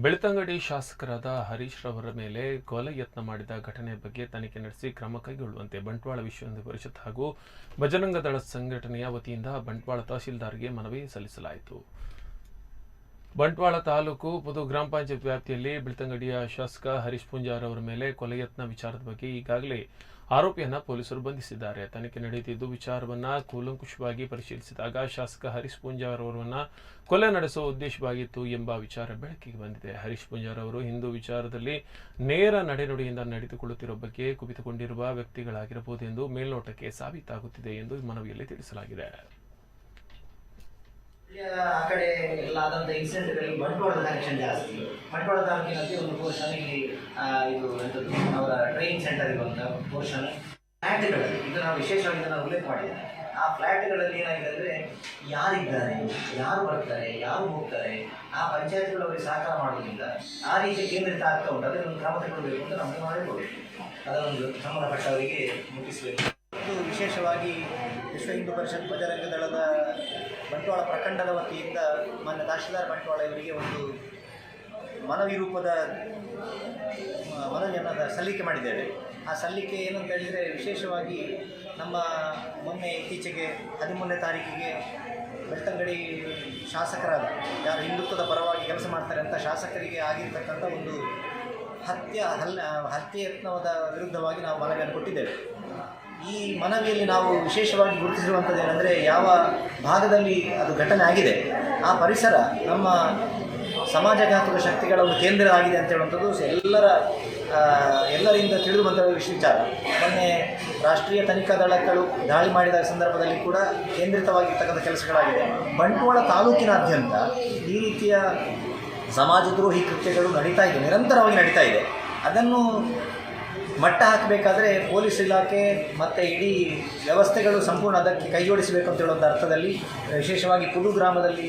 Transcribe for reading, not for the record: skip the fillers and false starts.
ಬೆಳ್ತಂಗಡಿ ಶಾಸಕರಾದ ಹರೀಶ್ ರವರ ಮೇಲೆ ಕೊಲೆ ಯತ್ನ ಮಾಡಿದ ಘಟನೆ ಬಗ್ಗೆ ತನಿಖೆ ನಡೆಸಿ ಕ್ರಮ ಕೈಗೊಳ್ಳುವಂತೆ ಬಂಟ್ವಾಳ ವಿಶ್ವ ಹಿಂದೂ ಪರಿಷತ್ ಹಾಗೂ ಬಜರಂಗ ದಳ ಸಂಘಟನೆಯ ವತಿಯಿಂದ ಬಂಟ್ವಾಳ ತಹಶೀಲ್ದಾರ್ಗೆ ಮನವಿ ಸಲ್ಲಿಸಲಾಯಿತು. ಬಂಟ್ವಾಳ ತಾಲೂಕು ಪುದು ಗ್ರಾಮ ಪಂಚಾಯತ್ ವ್ಯಾಪ್ತಿಯಲ್ಲಿ ಬೆಳ್ತಂಗಡಿಯ ಶಾಸಕ ಹರೀಶ್ ಪೂಂಜಾರ್ ಅವರ ಮೇಲೆ ಕೊಲೆ ಯತ್ನ ವಿಚಾರದ ಬಗ್ಗೆ ಈಗಾಗಲೇ ಆರೋಪಿಯನ್ನ ಪೊಲೀಸರು ಬಂಧಿಸಿದ್ದಾರೆ. ತನಿಖೆ ನಡೆಯುತ್ತಿದ್ದು ವಿಚಾರವನ್ನ ಕೂಲಂಕುಷವಾಗಿ ಪರಿಶೀಲಿಸಿದಾಗ ಶಾಸಕ ಹರೀಶ್ ಪೂಂಜಾರ್ ಅವರನ್ನ ಕೊಲೆ ನಡೆಸುವ ಉದ್ದೇಶವಾಗಿತ್ತು ಎಂಬ ವಿಚಾರ ಬೆಳಕಿಗೆ ಬಂದಿದೆ. ಹರೀಶ್ ಪೂಂಜಾರ್ ಅವರು ಹಿಂದೂ ವಿಚಾರದಲ್ಲಿ ನೇರ ನಡೆನುಡಿಯಿಂದ ನಡೆದುಕೊಳ್ಳುತ್ತಿರುವ ಬಗ್ಗೆ ಕುಪಿತುಕೊಂಡಿರುವ ವ್ಯಕ್ತಿಗಳಾಗಿರಬಹುದು ಎಂದು ಮೇಲ್ನೋಟಕ್ಕೆ ಸಾಬೀತಾಗುತ್ತಿದೆ ಎಂದು ಮನವಿಯಲ್ಲಿ ತಿಳಿಸಲಾಗಿದೆ. ಆ ಕಡೆ ಎಲ್ಲ ಆದಂಥ ಇನ್ಸಿಡೆಂಟ್ಗಳಿಗೆ ಬಂಟ್ವಾಳದ ಕನೆಕ್ಷನ್ ಜಾಸ್ತಿ. ಬಂಟ್ವಾಳ ತಾಲೂಕಿನಲ್ಲಿ ಒಂದು ಪೋರ್ಷನ್ ಇಲ್ಲಿ ಇದು ಎಂಥದ್ದು ಅವರ ಟ್ರೈನಿಂಗ್ ಸೆಂಟರ್ ಇರುವಂಥ ಪೋರ್ಷನ್ ಫ್ಲ್ಯಾಟ್ಗಳಲ್ಲಿ ಇದು ನಾವು ವಿಶೇಷವಾಗಿ ಇದನ್ನು ಉಲ್ಲೇಖ ಮಾಡಿದ್ದೇವೆ. ಆ ಫ್ಲ್ಯಾಟ್ಗಳಲ್ಲಿ ಏನಾಗಿದೆ ಅಂದರೆ ಯಾರಿದ್ದಾರೆ, ಯಾರು ಬರ್ತಾರೆ, ಯಾರು ಹೋಗ್ತಾರೆ, ಆ ಪಂಚಾಯತ್ಗಳು ಅವರಿಗೆ ಸಹಕಾರ ಮಾಡೋದ್ರಿಂದ ಆ ರೀತಿ ಕೇಂದ್ರಿತ ಆಗ್ತಾ ಉಂಟು. ಅದನ್ನು ಕ್ರಮ ತಗೊಳ್ಬೇಕು ಅಂತ ನಮಗೆ ಮಾಡಿಕೊಡಿ, ಅದನ್ನು ಸಂಬಂಧಪಟ್ಟವರಿಗೆ ಮುಟ್ಟಿಸಬೇಕು. ಮತ್ತು ವಿಶೇಷವಾಗಿ ವಿಶ್ವ ಹಿಂದೂ ಪರಿಷತ್ ಬಜರಂಗ ದಳದ ಬಂಟ್ವಾಳ ಪ್ರಖಂಡದ ವತಿಯಿಂದ ಮಾನ್ಯ ತಹಶೀಲ್ದಾರ್ ಬಂಟ್ವಾಳ ಇವರಿಗೆ ಒಂದು ಮನವಿ ರೂಪದ ಮನವಿಯನ್ನು ಸಲ್ಲಿಕೆ ಮಾಡಿದ್ದೇವೆ. ಆ ಸಲ್ಲಿಕೆ ಏನಂತ ಹೇಳಿದರೆ, ವಿಶೇಷವಾಗಿ ನಮ್ಮ ಮೊನ್ನೆ ಇತ್ತೀಚೆಗೆ 13ನೇ ತಾರೀಕಿಗೆ ಬೆಳ್ತಂಗಡಿ ಶಾಸಕರಾದ ಯಾರು ಹಿಂದುತ್ವದ ಪರವಾಗಿ ಕೆಲಸ ಮಾಡ್ತಾರೆ ಅಂತ ಶಾಸಕರಿಗೆ ಆಗಿರ್ತಕ್ಕಂಥ ಒಂದು ಹತ್ಯೆ ಯತ್ನದ ವಿರುದ್ಧವಾಗಿ ನಾವು ಮನವಿಯನ್ನು ಕೊಟ್ಟಿದ್ದೇವೆ. ಈ ಮನವಿಯಲ್ಲಿ ನಾವು ವಿಶೇಷವಾಗಿ ಗುರುತಿಸಿರುವಂಥದ್ದು ಏನಂದರೆ, ಯಾವ ಭಾಗದಲ್ಲಿ ಅದು ಘಟನೆ ಆಗಿದೆ ಆ ಪರಿಸರ ನಮ್ಮ ಸಮಾಜಘಾತುಕ ಶಕ್ತಿಗಳ ಒಂದು ಕೇಂದ್ರ ಆಗಿದೆ ಅಂತ ಹೇಳುವಂಥದ್ದು ಎಲ್ಲರಿಂದ ತಿಳಿದು ಬಂದ ವಿಚಾರ. ಮೊನ್ನೆ ರಾಷ್ಟ್ರೀಯ ತನಿಖಾ ದಳಗಳು ದಾಳಿ ಮಾಡಿದ ಸಂದರ್ಭದಲ್ಲಿ ಕೂಡ ಕೇಂದ್ರಿತವಾಗಿರ್ತಕ್ಕಂಥ ಕೆಲಸಗಳಾಗಿದೆ. ಬಂಟ್ವಾಳ ತಾಲೂಕಿನಾದ್ಯಂತ ಈ ರೀತಿಯ ಸಮಾಜದ್ರೋಹಿ ಕೃತ್ಯಗಳು ನಡೀತಾ ಇದೆ, ನಿರಂತರವಾಗಿ ನಡೀತಾ ಇದೆ. ಅದನ್ನು ಮಟ್ಟ ಹಾಕಬೇಕಾದ್ರೆ ಪೊಲೀಸ್ ಇಲಾಖೆ ಮತ್ತು ಇಡೀ ವ್ಯವಸ್ಥೆಗಳು ಸಂಪೂರ್ಣ ಅದಕ್ಕೆ ಕೈಜೋಡಿಸಬೇಕು ಅಂತ ಹೇಳುವಂಥ ಅರ್ಥದಲ್ಲಿ ವಿಶೇಷವಾಗಿ ಪುದು ಗ್ರಾಮದಲ್ಲಿ